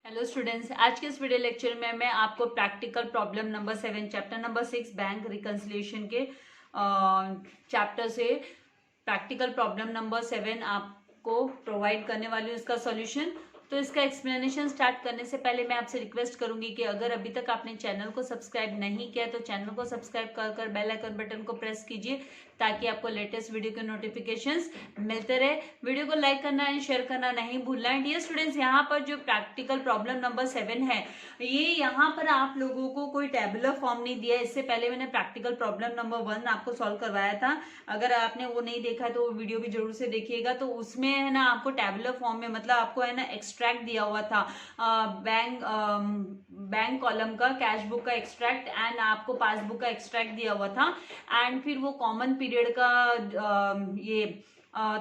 Hello students, आज के इस वीडियो लेक्चर में मैं आपको practical problem number 7 chapter number 6 bank reconciliation के चैप्टर से प्रैक्टिकल प्रॉब्लम नंबर 7 आपको प्रोवाइड करने वाली हूँ इसका सॉल्यूशन। तो इसका एक्सप्लेनेशन स्टार्ट करने से पहले मैं आपसे रिक्वेस्ट करूंगी कि अगर अभी तक आपने चैनल को सब्सक्राइब नहीं किया तो चैनल को सब्सक्राइब कर बेल आइकन बटन को प्रेस कीजिए ताकि आपको लेटेस्ट वीडियो के नोटिफिकेशंस मिलते रहे। वीडियो को लाइक करना एंड शेयर करना नहीं भूलना है। डियर स्टूडेंट्स, यहाँ पर जो प्रैक्टिकल प्रॉब्लम नंबर 7 है, ये यहाँ पर आप लोगों को कोई टेबुलर फॉर्म नहीं दिया है। इससे पहले मैंने प्रैक्टिकल प्रॉब्लम नंबर 1 आपको सॉल्व करवाया था। अगर आपने वो नहीं देखा है तो वो वीडियो भी जरूर से देखिएगा। तो उसमें है ना आपको टेबुलर फॉर्म में मतलब आपको है ना एक्सट्रैक्ट दिया हुआ था बैंक कॉलम का, कैश बुक का एक्सट्रैक्ट एंड आपको पासबुक का एक्सट्रैक्ट दिया हुआ था। एंड फिर वो कॉमन पीरियड का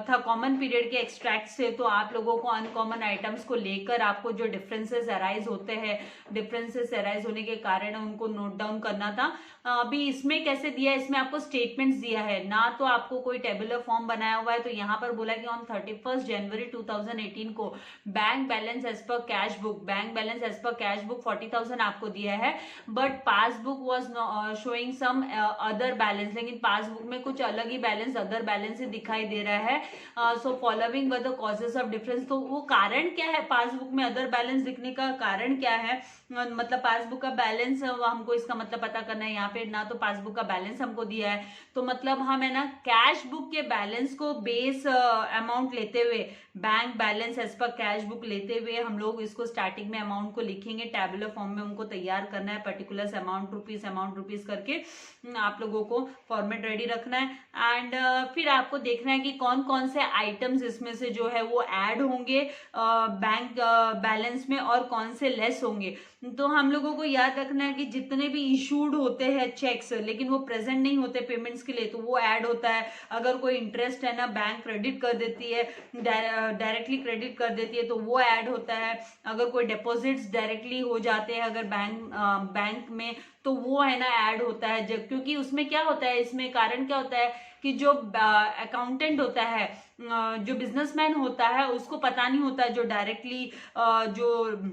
था, कॉमन पीरियड के एक्सट्रैक्ट से। तो आप लोगों को अनकॉमन आइटम्स को लेकर आपको जो डिफरेंसेस अराइज होते हैं, डिफरेंसेस अराइज होने के कारण उनको नोट डाउन करना था। अभी इसमें कैसे दिया है, इसमें आपको स्टेटमेंट्स दिया है ना, तो आपको कोई टेबुलर फॉर्म बनाया हुआ है। तो यहाँ पर बोला कि ऑन 31 जनवरी 2018 को bank balance as per cash book, bank balance as per cash book 40,000 आपको दिया है, but passbook was showing some other balance, लेकिन पासबुक में कुछ अलग ही बैलेंस, अदर बैलेंस ही दिखाई दे रहा है। So following were the causes of difference. तो वो कारण क्या है, पासबुक में अदर बैलेंस दिखने का कारण क्या है, मतलब पासबुक का बैलेंस हमको इसका मतलब पता करना है। यहाँ पे ना तो पासबुक का बैलेंस हमको दिया है, तो मतलब हम है ना कैश बुक के बैलेंस को बेस अमाउंट लेते हुए, bank balance as per cash book लेते हुए हम लोग इसको स्टार्टिंग में अमाउंट को लिखेंगे। टेबुलर फॉर्म में उनको तैयार करना है, पर्टिकुलर अमाउंट रुपीज करके आप लोगों को फॉर्मेट रेडी रखना है। एंड फिर आपको देखना है कि कौन कौन से आइटम्स इसमें से जो है वो ऐड होंगे बैंक बैलेंस में और कौन से लेस होंगे। तो हम लोगों को याद रखना है कि जितने भी इशूड होते हैं चेक्स लेकिन वो प्रेजेंट नहीं होते पेमेंट्स के लिए, तो वो ऐड होता है। अगर कोई इंटरेस्ट है ना बैंक क्रेडिट कर देती है, डायरेक्टली क्रेडिट कर देती है, तो वो ऐड होता है। अगर कोई डिपॉजिट्स डायरेक्टली हो जाते हैं अगर बैंक में, तो वो है ना ऐड होता है। जब क्योंकि उसमें क्या होता है, इसमें कारण क्या होता है कि जो अकाउंटेंट होता है, जो बिजनेसमैन होता है, उसको पता नहीं होता है जो डायरेक्टली जो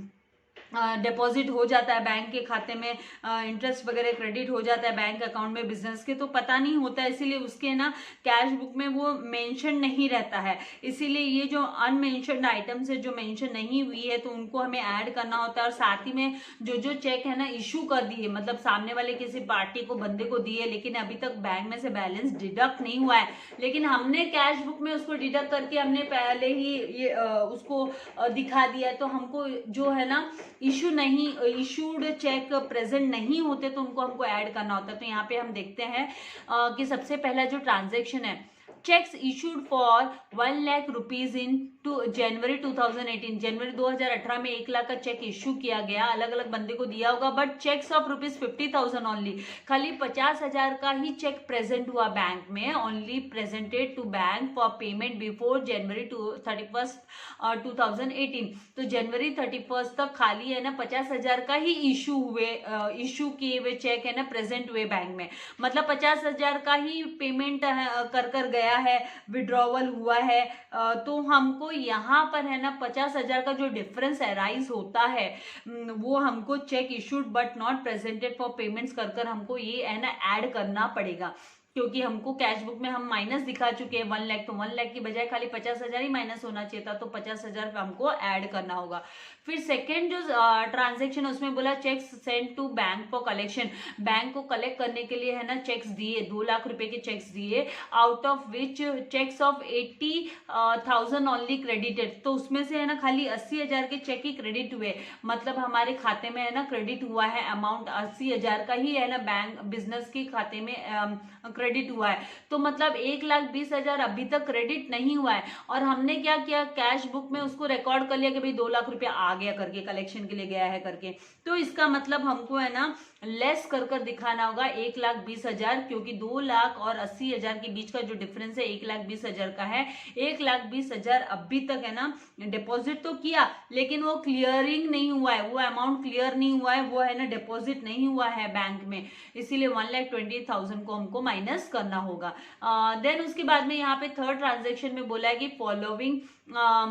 डिपॉजिट हो जाता है बैंक के खाते में, इंटरेस्ट वगैरह क्रेडिट हो जाता है बैंक अकाउंट में बिजनेस के, तो पता नहीं होता है। इसीलिए उसके ना कैश बुक में वो मेंशन नहीं रहता है। इसीलिए ये जो अनमेंशन्ड आइटम्स है, जो मेंशन नहीं हुई है, तो उनको हमें ऐड करना होता है। और साथ ही में जो जो चेक है ना इशू कर दिए, मतलब सामने वाले किसी पार्टी को, बंदे को दिए, लेकिन अभी तक बैंक में से बैलेंस डिडक्ट नहीं हुआ है, लेकिन हमने कैश बुक में उसको डिडक्ट करके हमने पहले ही ये उसको दिखा दिया है, तो हमको जो है ना इशू नहीं, इशूड चेक प्रेजेंट नहीं होते, तो उनको हमको ऐड करना होता है। तो यहाँ पे हम देखते हैं कि सबसे पहला जो ट्रांजैक्शन है, cheques issued for 1 lakh rupees in January 2018, जनवरी 2018 में 1 लाख का चेक इशू किया गया, अलग अलग बंदे को दिया होगा, but cheques of rupees 50,000 only, खाली 50,000 का ही चेक प्रेजेंट हुआ बैंक में, only presented to bank for payment before January 31 2018। तो जनवरी 31 तक खाली है ना 50,000 का ही इशू किए हुए चेक है ना प्रेजेंट हुए बैंक में, मतलब 50,000 का ही पेमेंट कर गया है, विड्रॉवल हुआ है। तो हमको यहाँ पर है ना 50,000 का जो डिफरेंस अराइज होता है, वो हमको check issued but not presented for payments कर हमको ये है ना ऐड करना पड़ेगा, क्योंकि हमको कैश बुक में हम माइनस दिखा चुके हैं 1 लाख, तो 1 लाख की बजाय खाली 50,000 ही माइनस होना चाहिए था, तो 50,000 हमको ऐड करना होगा। फिर सेकेंड जो ट्रांजेक्शन उसमें बोला cheques send to bank for collection, bank को कलेक्ट करने के लिए है ना चेक्स दिए, 2 लाख रुपए के चेक्स दिए, out of which cheques of 80,000 only credited, तो उसमें से है ना खाली 80,000 के चेक ही क्रेडिट हुए, मतलब हमारे खाते में है ना क्रेडिट हुआ है अमाउंट 80,000 का ही है ना बैंक बिजनेस के खाते में क्रेडिट हुआ है। तो मतलब 1,20,000 अभी तक क्रेडिट नहीं हुआ है, और हमने क्या किया, कैश बुक में उसको रिकॉर्ड कर लिया कि भाई 2 लाख रुपया आ गया करके, कलेक्शन के लिए गया है करके। तो इसका मतलब हमको है ना लेस कर दिखाना होगा 1,20,000, क्योंकि 2 लाख और 80,000 के बीच का जो डिफरेंस है 1,20,000 का है। 1,20,000 अभी तक है ना डिपॉजिट तो किया, लेकिन वो क्लियरिंग नहीं हुआ है, वो अमाउंट क्लियर नहीं हुआ है, वो है ना डिपॉजिट नहीं हुआ है बैंक में, इसीलिए 1,20,000 को हमको माइनस माइनस करना होगा। देन उसके बाद में यहाँ पे थर्ड ट्रांजेक्शन में बोला है कि following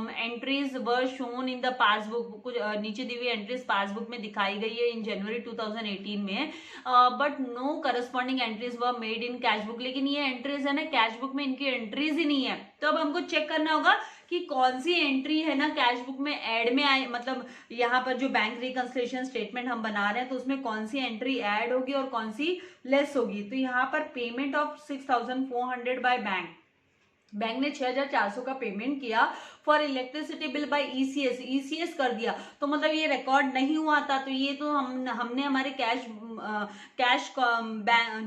entries were shown in the passbook, कुछ नीचे दी हुई एंट्रीज पासबुक में दिखाई गई है इन जनवरी 2018 में, but no corresponding entries were made in cash book. लेकिन ये एंट्रीज है ना कैश बुक में, इनकी एंट्रीज ही नहीं है। तो अब हमको चेक करना होगा कि कौन सी एंट्री है ना कैश बुक में ऐड में आए, मतलब यहाँ पर जो बैंक रिकंसिलिएशन स्टेटमेंट हम बना रहे हैं तो उसमें कौन सी एंट्री ऐड होगी और कौन सी लेस होगी। तो यहाँ पर पेमेंट ऑफ 6400 बाय बैंक ने 6400 का पेमेंट किया for electricity bill bye ECS कर दिया। तो मतलब ये रिकॉर्ड नहीं हुआ था, तो ये तो हमने हमारे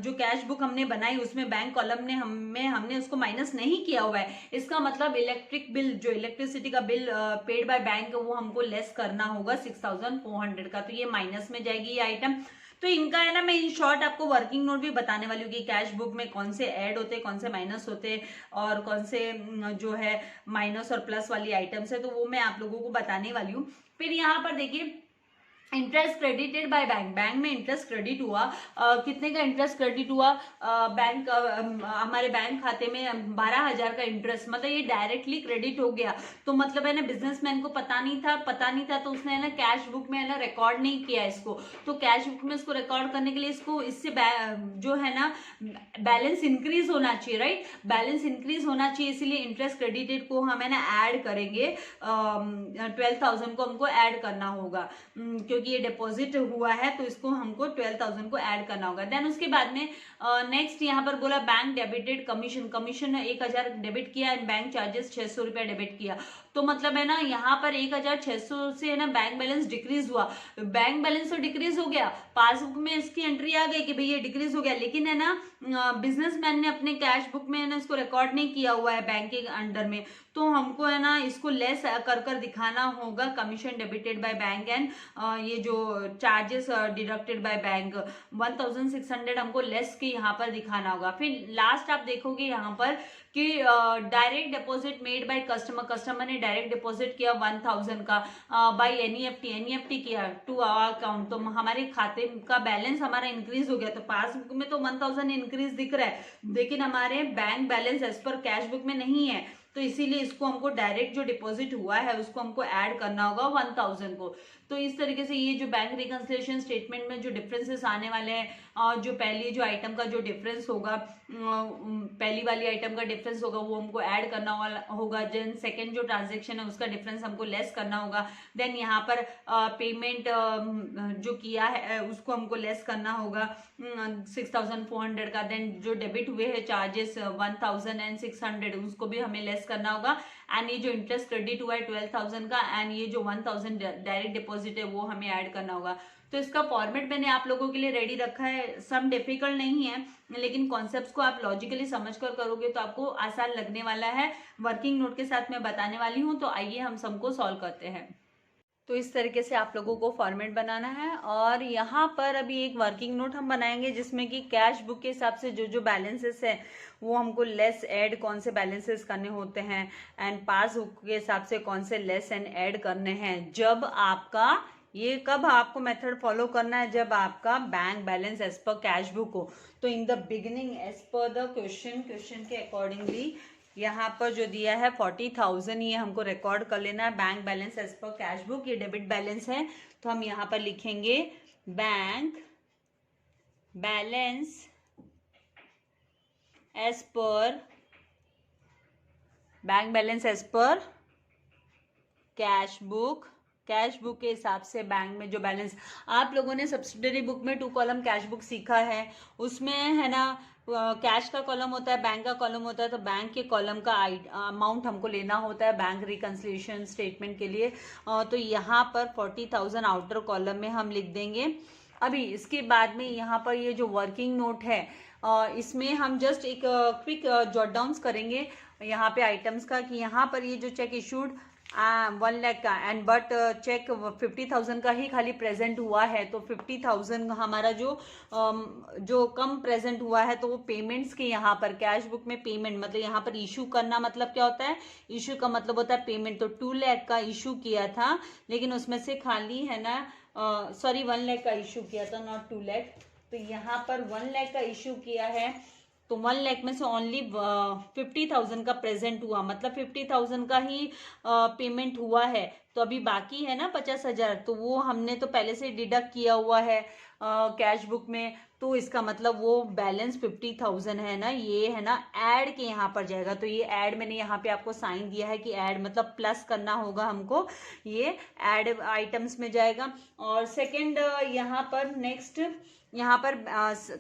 जो कैश बुक हमने बनाई उसमें बैंक कॉलम ने हमने उसको माइनस नहीं किया हुआ है। इसका मतलब इलेक्ट्रिक बिल, जो इलेक्ट्रिसिटी का बिल पेड बाय बैंक, वो हमको लेस करना होगा 6400 का। तो ये माइनस में जाएगी ये आइटम। तो इनका है ना, मैं इन शॉर्ट आपको वर्किंग नोट भी बताने वाली हूँ कि कैश बुक में कौन से ऐड होते हैं, कौन से माइनस होते हैं और कौन से जो है माइनस और प्लस वाली आइटम्स है, तो वो मैं आप लोगों को बताने वाली हूँ। फिर यहाँ पर देखिए interest credited by bank, bank में इंटरेस्ट क्रेडिट हुआ। कितने का इंटरेस्ट क्रेडिट हुआ? बैंक हमारे बैंक खाते में 12,000 का इंटरेस्ट, मतलब ये डायरेक्टली क्रेडिट हो गया। तो मतलब है ना बिजनेसमैन को पता नहीं था तो उसने है ना कैश बुक में है ना रिकॉर्ड नहीं किया इसको। तो कैश बुक में इसको रिकॉर्ड करने के लिए इससे जो है ना बैलेंस इंक्रीज होना चाहिए, राइट, बैलेंस इंक्रीज होना चाहिए, इसीलिए इंटरेस्ट क्रेडिटेड को हम है ना ऐड करेंगे, 12,000 को हमको ऐड करना होगा, क्योंकि ये डिपॉजिट हुआ है तो इसको हमको 12,000 को ऐड करना होगा। देन उसके बाद में नेक्स्ट यहाँ पर बोला बैंक डेबिटेड कमीशन 1,000 डेबिट किया एंड बैंक चार्जेस 600 रुपया डेबिट किया। तो मतलब है ना यहाँ पर 1,600 से है ना बैंक बैलेंस डिक्रीज हुआ। बैंक बैलेंस तो डिक्रीज हो गया, पासबुक में इसकी एंट्री आ गई कि भाई ये डिक्रीज हो गया, लेकिन है ना बिजनेसमैन ने अपने कैश बुक में है ना इसको रिकॉर्ड नहीं किया हुआ है बैंक के अंडर में। तो हमको है ना इसको लेस कर दिखाना होगा, commission debited by bank and ये जो चार्जेस डिडक्टेड बाय बैंक 1,600 हमको लेस के यहाँ पर दिखाना होगा। फिर लास्ट आप देखोगे यहाँ पर कि direct deposit made by customer ने डायरेक्ट डिपॉजिट किया 1,000 का बाय एनईएफटी किया टू आवर अकाउंट। तो हमारे खाते का बैलेंस हमारा इंक्रीज हो गया। तो पासबुक में तो 1,000 इंक्रीज दिख रहा है, लेकिन हमारे bank balance as per cash book में नहीं है, तो इसीलिए इसको हमको डायरेक्ट जो डिपॉजिट हुआ है उसको हमको ऐड करना होगा 1,000 को। तो इस तरीके से ये जो बैंक रिकंसिलिएशन स्टेटमेंट में जो डिफरेंसेस आने वाले हैं, और जो पहली जो आइटम का जो डिफरेंस होगा, पहली वाली आइटम का डिफरेंस होगा वो हमको ऐड करना होगा। देन सेकंड जो ट्रांजेक्शन है उसका डिफरेंस हमको लेस करना होगा। देन यहाँ पर पेमेंट जो किया है उसको हमको लेस करना होगा 6,400 का। देन जो डेबिट हुए हैं चार्जेस 1,600 उसको भी हमें लेस करना होगा। एंड ये जो इंटरेस्ट क्रेडिट हुआ है 12,000 का एंड ये जो 1,000 डायरेक्ट डिपॉजिट है वो हमें ऐड करना होगा। तो इसका फॉर्मेट मैंने आप लोगों के लिए रेडी रखा है, सम डिफिकल्ट नहीं है, लेकिन कॉन्सेप्ट्स को आप लॉजिकली समझकर करोगे तो आपको आसान लगने वाला है। वर्किंग नोट के साथ मैं बताने वाली हूँ, तो आइए हम सबको सॉल्व करते हैं। तो इस तरीके से आप लोगों को फॉर्मेट बनाना है, और यहाँ पर अभी एक वर्किंग नोट हम बनाएंगे जिसमें कि कैश बुक के हिसाब से जो जो बैलेंसेस है वो हमको लेस ऐड कौन से बैलेंसेस करने होते हैं, एंड पासबुक के हिसाब से कौन से लेस एंड ऐड करने हैं। जब आपका ये कब आपको मेथड फॉलो करना है, जब आपका bank balance as per cash book हो। तो in the beginning as per the question के अकॉर्डिंगली यहाँ पर जो दिया है 40,000 ये हमको रिकॉर्ड कर लेना है bank balance as per cash book. ये डेबिट बैलेंस है, तो हम यहाँ पर लिखेंगे bank balance as per cash book के हिसाब से बैंक में जो बैलेंस, आप लोगों ने सब्सिडरी बुक में 2 कॉलम कैश बुक सीखा है, उसमें है ना कैश का कॉलम होता है, बैंक का कॉलम होता है। तो बैंक के कॉलम का अमाउंट हमको लेना होता है बैंक रिकंसिलिएशन स्टेटमेंट के लिए। तो यहाँ पर 40,000 आउटर कॉलम में हम लिख देंगे। अभी इसके बाद में यहाँ पर ये जो वर्किंग नोट है इसमें हम जस्ट एक क्विक जॉट डाउन्स करेंगे यहाँ पे आइटम्स का, कि यहाँ पर ये जो चेक इशूड 1 लाख का एंड बट चेक 50,000 का ही खाली प्रेजेंट हुआ है। तो 50,000 हमारा जो कम प्रेजेंट हुआ है, तो वो पेमेंट्स के यहाँ पर कैश बुक में पेमेंट, मतलब यहाँ पर इशू करना मतलब क्या होता है, इशू का मतलब होता है पेमेंट। तो 2 लाख का इशू किया था, लेकिन उसमें से खाली है ना 1 लाख का इशू किया था, नॉट 2 लाख। तो यहाँ पर 1 लाख का इशू किया है तो 1 लाख में से ओनली 50,000 का प्रेजेंट हुआ, मतलब 50,000 का ही पेमेंट हुआ है। तो अभी बाकी है ना 50,000, तो वो हमने तो पहले से डिडक्ट किया हुआ है कैश बुक में। तो इसका मतलब वो बैलेंस 50,000 है ना, ये है ना ऐड के यहाँ पर जाएगा। तो ये ऐड मैंने यहाँ पे आपको साइन दिया है कि ऐड मतलब प्लस करना होगा हमको, ये ऐड आइटम्स में जाएगा। और सेकंड यहाँ पर नेक्स्ट, यहाँ पर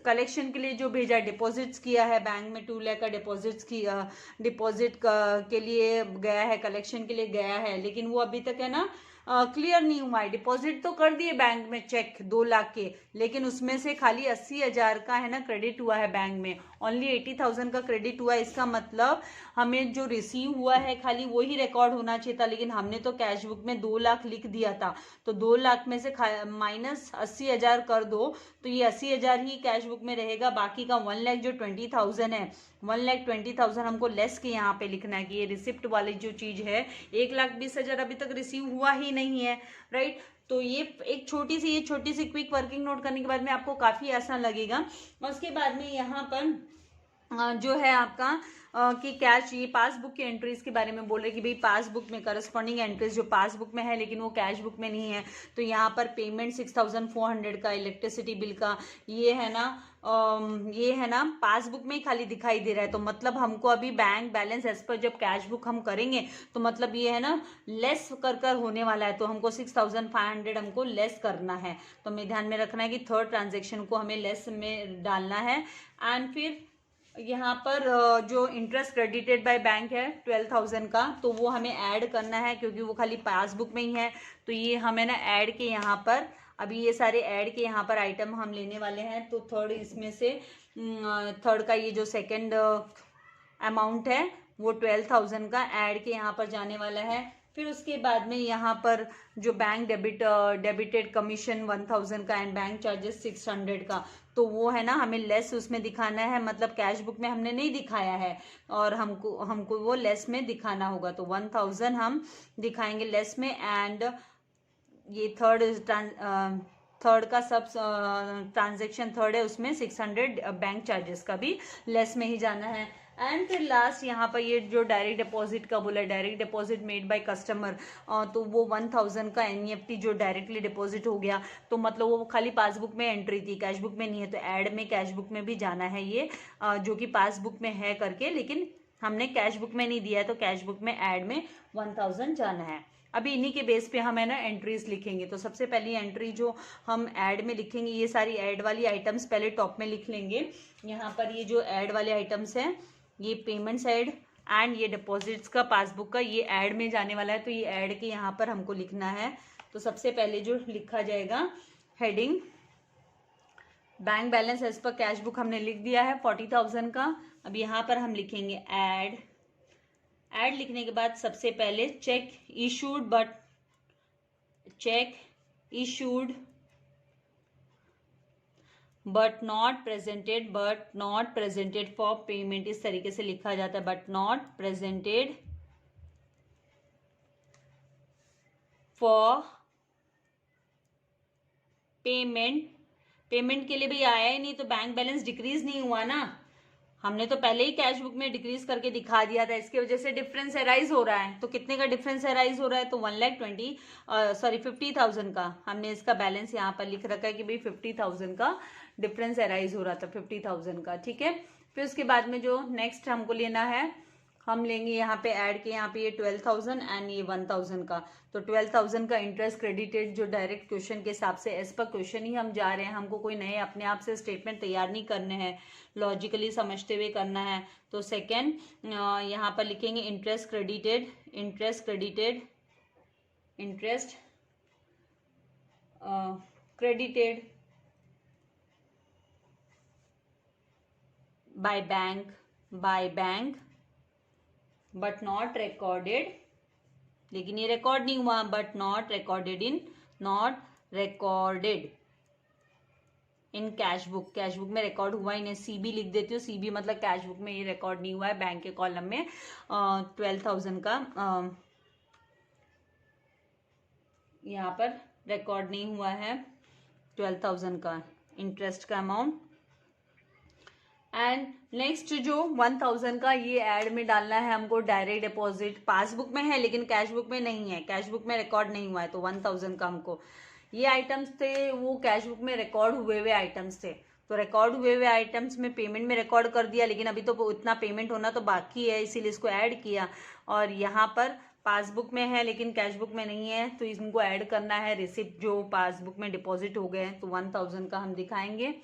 कलेक्शन के लिए जो भेजा, डिपॉजिट्स किया है बैंक में 2 लाख का डिपॉजिट्स किया, डिपॉजिट के लिए गया है, कलेक्शन के लिए गया है, लेकिन वो अभी तक है ना क्लियर नहीं हुआ है। डिपॉजिट तो कर दिए बैंक में चेक 2 लाख के, लेकिन उसमें से खाली 80,000 का है ना क्रेडिट हुआ है बैंक में, ओनली 80,000 का क्रेडिट हुआ है। इसका मतलब हमें जो रिसीव हुआ है खाली वही रिकॉर्ड होना चाहिए था, लेकिन हमने तो कैश बुक में 2 लाख लिख दिया था। तो 2 लाख में से माइनस 80,000 कर दो, तो ये 80,000 ही कैश बुक में रहेगा। बाकी का 1 लाख जो 20,000 है, 1,20,000 हमको लेस के यहाँ पे लिखना है कि ये रिसिप्ट वाली जो चीज है, 1,20,000 अभी तक रिसीव हुआ ही नहीं है, राइट। तो ये एक छोटी सी क्विक वर्किंग नोट करने के बाद में आपको काफी आसान लगेगा। और उसके बाद में यहाँ पर जो है आपका कि कैश, ये पासबुक की एंट्रीज के बारे में बोल रहे कि भाई पासबुक में करस्पॉन्डिंग एंट्रीज जो पासबुक में है लेकिन वो कैश बुक में नहीं है। तो यहाँ पर पेमेंट 6,400 का इलेक्ट्रिसिटी बिल का, ये है ना पासबुक में ही खाली दिखाई दे रहा है। तो मतलब हमको अभी बैंक बैलेंस एज पर जब कैश बुक हम करेंगे तो मतलब ये है ना लेस कर होने वाला है। तो हमको 6,500 हमको लेस करना है। तो हमें ध्यान में रखना है कि थर्ड ट्रांजेक्शन को हमें लेस में डालना है। एंड फिर यहाँ पर जो इंटरेस्ट क्रेडिटेड बाय बैंक है 12,000 का, तो वो हमें ऐड करना है क्योंकि वो खाली पासबुक में ही है। तो ये हमें ना ऐड के यहाँ पर, अभी ये सारे ऐड के यहाँ पर आइटम हम लेने वाले हैं। तो थर्ड इसमें से थर्ड का ये जो सेकंड अमाउंट है वो 12,000 का ऐड के यहाँ पर जाने वाला है। फिर उसके बाद में यहाँ पर जो बैंक डेबिटेड कमीशन 1,000 का एंड बैंक चार्जेस 600 का, तो वो है ना हमें लेस उसमें दिखाना है, मतलब कैश बुक में हमने नहीं दिखाया है और हमको वो लेस में दिखाना होगा। तो 1,000 हम दिखाएंगे लेस में। एंड ये थर्ड का सब ट्रांजेक्शन थर्ड है, उसमें 600 बैंक चार्जेस का भी लेस में ही जाना है। एंड फिर लास्ट यहाँ पर ये जो डायरेक्ट डिपॉजिट का बोला, direct deposit made by customer, तो वो 1,000 का एनईएफटी जो डायरेक्टली डिपॉजिट हो गया। तो मतलब वो खाली पासबुक में एंट्री थी, कैश बुक में नहीं है। तो ऐड में कैश बुक में भी जाना है ये, जो कि पासबुक में है करके, लेकिन हमने कैश बुक में नहीं दिया है। तो कैश बुक में ऐड में 1,000 जाना है। अभी इन्हीं के बेस पे हम है ना एंट्रीज लिखेंगे। तो सबसे पहली एंट्री जो हम ऐड में लिखेंगे, ये सारी ऐड वाली आइटम्स पहले टॉप में लिख लेंगे। यहाँ पर ये जो ऐड वाले आइटम्स हैं, ये पेमेंट साइड एंड ये डिपॉजिट्स का पासबुक का, ये ऐड में जाने वाला है। तो ये ऐड के यहाँ पर हमको लिखना है। तो सबसे पहले जो लिखा जाएगा heading bank balance as per cash book हमने लिख दिया है 40,000 का। अब यहाँ पर हम लिखेंगे ऐड। ऐड लिखने के बाद सबसे पहले check issued but not presented for payment, इस तरीके से लिखा जाता है, but not presented for payment के लिए भी आया ही नहीं, तो बैंक बैलेंस डिक्रीज नहीं हुआ ना, हमने तो पहले ही कैश बुक में डिक्रीज करके दिखा दिया था। इसकी वजह से डिफरेंस अराइज हो रहा है। तो कितने का डिफरेंस अराइज हो रहा है? तो 50,000 का हमने इसका बैलेंस यहाँ पर लिख रखा है कि भाई 50,000 का डिफरेंस अराइज हो रहा था, 50,000 का, ठीक है। फिर उसके बाद में जो नेक्स्ट हमको लेना है, हम लेंगे यहाँ पे ऐड के, यहाँ पे ये 12,000 एंड ये 1,000 का। तो 12,000 का इंटरेस्ट क्रेडिटेड जो डायरेक्ट क्वेश्चन के हिसाब से एज पर क्वेश्चन ही हम जा रहे हैं, हमको कोई नए अपने आप से स्टेटमेंट तैयार नहीं करने हैं, लॉजिकली समझते हुए करना है। तो सेकेंड यहाँ पर लिखेंगे interest credited by bank but not recorded, लेकिन ये रिकॉर्ड नहीं हुआ, but not recorded in cash book में रिकॉर्ड हुआ ही नहीं। सीबी लिख देती हूँ, सीबी मतलब कैश बुक में ये रिकॉर्ड नहीं हुआ है बैंक के कॉलम में। 12,000 का यहाँ पर रिकॉर्ड नहीं हुआ है, 12,000 का इंटरेस्ट का अमाउंट। एंड नेक्स्ट जो 1000 का ये ऐड में डालना है हमको डायरेक्ट डिपॉजिट, पासबुक में है लेकिन कैश बुक में नहीं है, कैश बुक में रिकॉर्ड नहीं हुआ है, तो 1000 का हमको ये आइटम्स थे वो कैश बुक में रिकॉर्ड हुए हुए आइटम्स थे, तो रिकॉर्ड हुए हुए आइटम्स में पेमेंट में रिकॉर्ड कर दिया, लेकिन अभी तो उतना पेमेंट होना तो बाकी है, इसीलिए इसको ऐड किया। और यहाँ पर पासबुक में है लेकिन कैश बुक में नहीं है, तो इनको ऐड करना है रिसिप्ट जो पासबुक में डिपॉजिट हो गए हैं, तो 1000 का हम दिखाएंगे।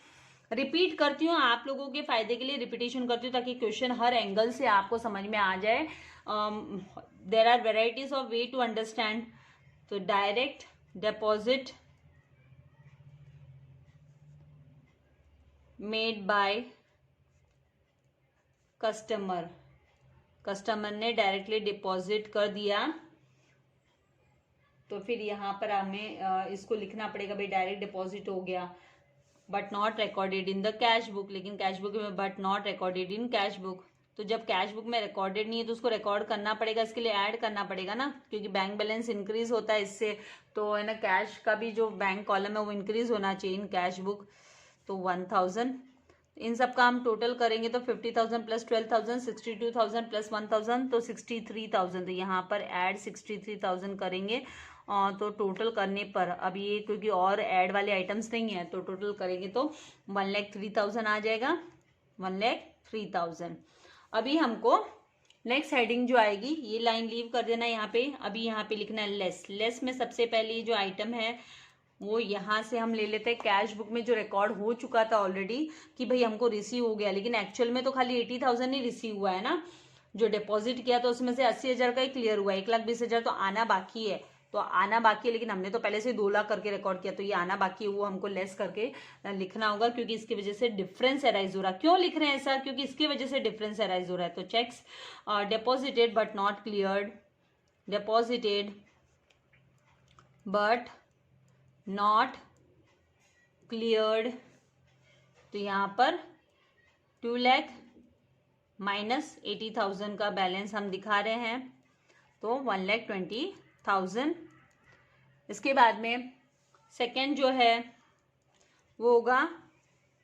रिपीट करती हूँ आप लोगों के फायदे के लिए, रिपीटेशन करती हूँ ताकि क्वेश्चन हर एंगल से आपको समझ में आ जाए। There are varieties of way to understand. तो direct deposit made by customer, customer ने डायरेक्टली डिपॉजिट कर दिया, तो फिर यहाँ पर हमें इसको लिखना पड़ेगा भाई डायरेक्ट डिपॉजिट हो गया but not recorded in the cash book, लेकिन कैश बुक में but not recorded in cash book, तो जब कैश बुक में रिकॉर्डेड नहीं है तो उसको रिकॉर्ड करना पड़ेगा, इसके लिए ऐड करना पड़ेगा ना, क्योंकि बैंक बैलेंस इंक्रीज होता है इससे, तो है ना कैश का भी जो बैंक कॉलम है वो इंक्रीज होना चाहिए इन कैश बुक। तो 1000 इन सब का हम टोटल करेंगे तो 50,000 प्लस 12,000 62,000 प्लस 1,000 तो 63,000, तो यहाँ पर ऐड 63,000 करेंगे। तो टोटल करने पर अब ये क्योंकि और ऐड वाले आइटम्स नहीं है तो टोटल करेंगे तो 1,03,000 आ जाएगा, 1,03,000। अभी हमको नेक्स्ट हेडिंग जो आएगी ये लाइन लीव कर देना यहाँ पे, अभी यहाँ पे लिखना है लेस। लेस में सबसे पहले जो आइटम है वो यहाँ से हम ले लेते हैं कैश बुक में जो रिकॉर्ड हो चुका था ऑलरेडी कि भाई हमको रिसीव हो गया, लेकिन एक्चुअल में तो खाली 80,000 ही रिसीव हुआ है ना, जो डिपॉजिट किया तो उसमें से 80,000 का ही क्लियर हुआ है, 1,20,000 तो आना बाकी है, तो आना बाकी है, लेकिन हमने तो पहले से 2 लाख करके रिकॉर्ड किया, तो ये आना बाकी है वो हमको लेस करके लिखना होगा, क्योंकि इसकी वजह से डिफरेंस अराइज हो रहा है। क्यों लिख रहे हैं ऐसा, क्योंकि इसकी वजह से डिफरेंस अराइज हो रहा है। तो checks deposited but not cleared, deposited but not cleared, तो यहाँ पर 2 लाख माइनस 80,000 का बैलेंस हम दिखा रहे हैं, तो 1,20,000। इसके बाद में सेकेंड जो है वो होगा,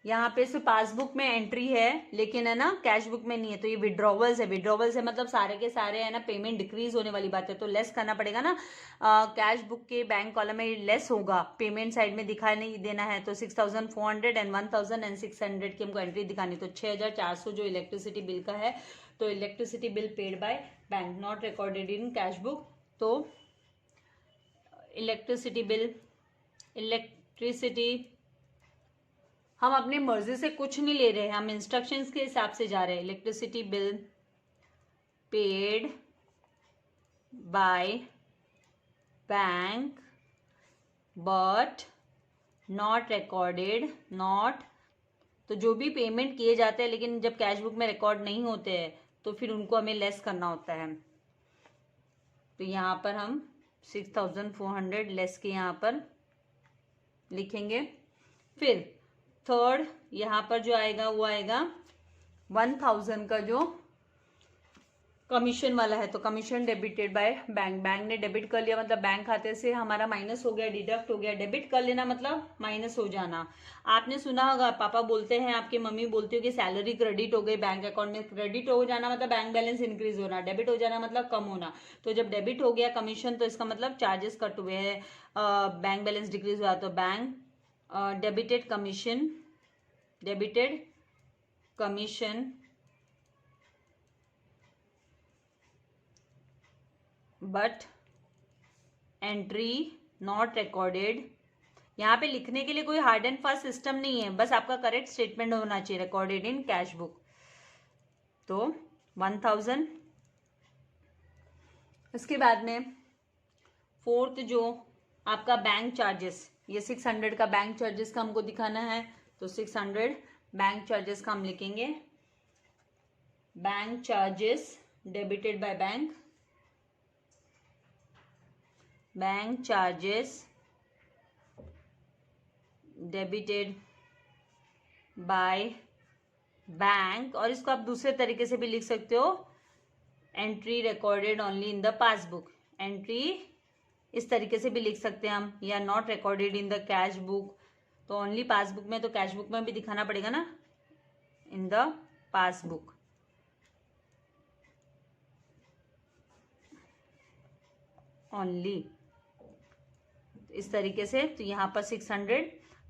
यहाँ पे सिर्फ पासबुक में एंट्री है लेकिन है ना कैश बुक में नहीं है, तो ये विड्रॉवल्स है। विड्रॉवल्स है मतलब सारे के सारे है ना पेमेंट डिक्रीज होने वाली बात है, तो लेस करना पड़ेगा ना। कैश बुक के बैंक कॉलम में लेस होगा, पेमेंट साइड में दिखा नहीं देना है, तो 6,400 एंड 1,600 की हमको एंट्री दिखानी, तो 6,400 जो इलेक्ट्रिसिटी बिल का है, तो electricity bill paid by bank not recorded in cash book, तो इलेक्ट्रिसिटी बिल, इलेक्ट्रिसिटी हम अपनी मर्जी से कुछ नहीं ले रहे हैं, हम इंस्ट्रक्शंस के हिसाब से जा रहे हैं। Electricity bill paid by bank but not recorded, not, तो जो भी पेमेंट किए जाते हैं लेकिन जब कैश बुक में रिकॉर्ड नहीं होते हैं तो फिर उनको हमें लेस करना होता है, तो यहाँ पर हम 6,400 लेस के यहाँ पर लिखेंगे। फिर थर्ड यहाँ पर जो आएगा वो आएगा 1,000 का जो कमीशन वाला है, तो commission debited by bank, bank ने डेबिट कर लिया मतलब बैंक खाते से हमारा माइनस हो गया, डिडक्ट हो गया। डेबिट कर लेना मतलब माइनस हो जाना। आपने सुना होगा पापा बोलते हैं, आपकी मम्मी बोलती हो कि सैलरी क्रेडिट हो गई बैंक अकाउंट में, क्रेडिट हो जाना मतलब बैंक बैलेंस इंक्रीज होना, डेबिट हो जाना मतलब कम होना। तो जब डेबिट हो गया कमीशन तो इसका मतलब चार्जेस कट हुए हैं, बैंक बैलेंस डिक्रीज हुआ, तो bank debited commission, debited commission but entry not recorded. यहाँ पे लिखने के लिए कोई हार्ड एंड फास्ट सिस्टम नहीं है, बस आपका करेक्ट स्टेटमेंट होना चाहिए, रिकॉर्डेड इन कैश बुक, तो 1,000। इसके बाद में फोर्थ जो आपका बैंक चार्जेस, ये 600 का बैंक चार्जेस का हमको दिखाना है, तो 600 बैंक चार्जेस का हम लिखेंगे, bank charges debited by bank, bank charges debited by bank, और इसको आप दूसरे तरीके से भी लिख सकते हो, entry recorded only in the passbook, entry इस तरीके से भी लिख सकते हैं हम, या not recorded in the cash book, तो ओनली पासबुक में, तो कैश बुक में भी दिखाना पड़ेगा ना, in the passbook. Only इस तरीके से। तो यहाँ पर 600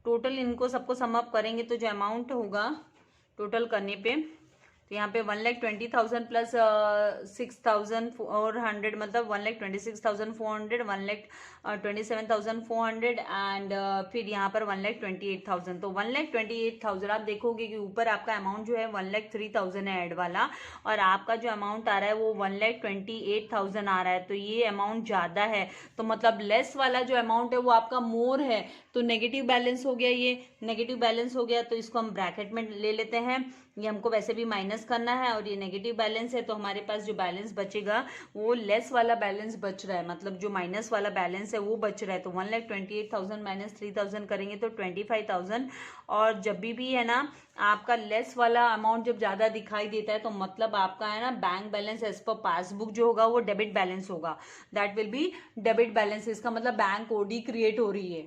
टोटल, इनको सबको सम अप करेंगे तो जो अमाउंट होगा टोटल करने पे, तो यहाँ पे 1,20,000 प्लस 6,400 मतलब 1,26,400, 1,27,400 एंड फिर यहाँ पर 1,28,000। तो 1,28,000 आप देखोगे कि ऊपर आपका अमाउंट जो है 1,03,000 है ऐड वाला, और आपका जो अमाउंट आ रहा है वो 1,28,000 आ रहा है। तो ये अमाउंट ज़्यादा है, तो मतलब लेस वाला जो अमाउंट है वो आपका मोर है, तो नेगेटिव बैलेंस हो गया, ये नेगेटिव बैलेंस हो गया। तो इसको हम ब्रैकेट में ले लेते हैं, ये हमको वैसे भी माइनस करना है और ये नेगेटिव बैलेंस है, तो हमारे पास जो बैलेंस बचेगा वो लेस वाला बैलेंस बच रहा है, मतलब जो माइनस वाला बैलेंस है वो बच रहा है। तो 1,28,000 माइनस 3,000 करेंगे तो 25,000। और जब भी है ना आपका लेस वाला अमाउंट जब ज्यादा दिखाई देता है तो मतलब आपका है ना bank balance as per passbook जो होगा वो डेबिट बैलेंस होगा, that will be debit balance. इसका मतलब बैंक ओडी क्रिएट हो रही है,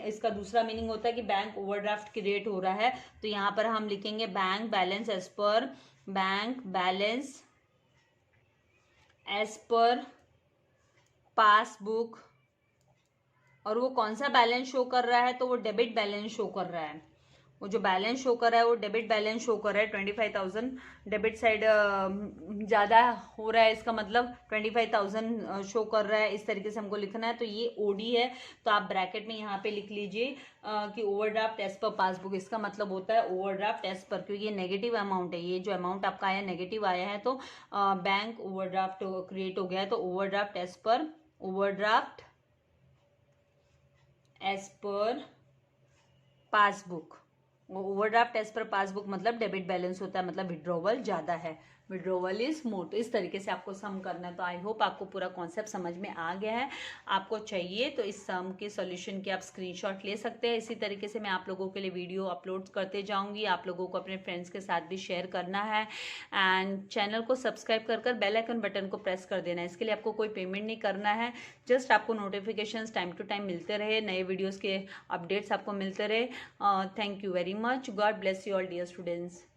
इसका दूसरा मीनिंग होता है कि बैंक ओवरड्राफ्ट क्रिएट हो रहा है। तो यहाँ पर हम लिखेंगे bank balance as per passbook, और वो कौन सा बैलेंस शो कर रहा है, तो वो डेबिट बैलेंस शो कर रहा है। वो जो बैलेंस शो कर रहा है वो डेबिट बैलेंस शो कर रहा है। 25,000 डेबिट साइड ज़्यादा हो रहा है, इसका मतलब 25,000 शो कर रहा है, इस तरीके से हमको लिखना है। तो ये ओडी है, तो आप ब्रैकेट में यहाँ पे लिख लीजिए कि ओवरड्राफ्ट एज पर पासबुक, इसका मतलब होता है ओवरड्राफ्ट एज पर, क्योंकि ये नेगेटिव अमाउंट है, ये जो अमाउंट आपका आया नेगेटिव आया है, तो बैंक ओवरड्राफ्ट क्रिएट हो गया है। तो overdraft as per passbook, overdraft as per passbook मतलब डेबिट बैलेंस होता है, मतलब विड्रॉवल ज्यादा है, विड्रॉवल इज मोर। तो इस तरीके से आपको सम करना है। तो आई होप आपको पूरा कॉन्सेप्ट समझ में आ गया है। आपको चाहिए तो इस सम के सॉल्यूशन के आप स्क्रीनशॉट ले सकते हैं। इसी तरीके से मैं आप लोगों के लिए वीडियो अपलोड करते जाऊंगी, आप लोगों को अपने फ्रेंड्स के साथ भी शेयर करना है। एंड चैनल को सब्सक्राइब कर बेल आइकन बटन को प्रेस कर देना है। इसके लिए आपको कोई पेमेंट नहीं करना है, जस्ट आपको नोटिफिकेशन टाइम टू टाइम मिलते रहे, नए वीडियोज़ के अपडेट्स आपको मिलते रहे। Thank you very much, God bless you all dear students.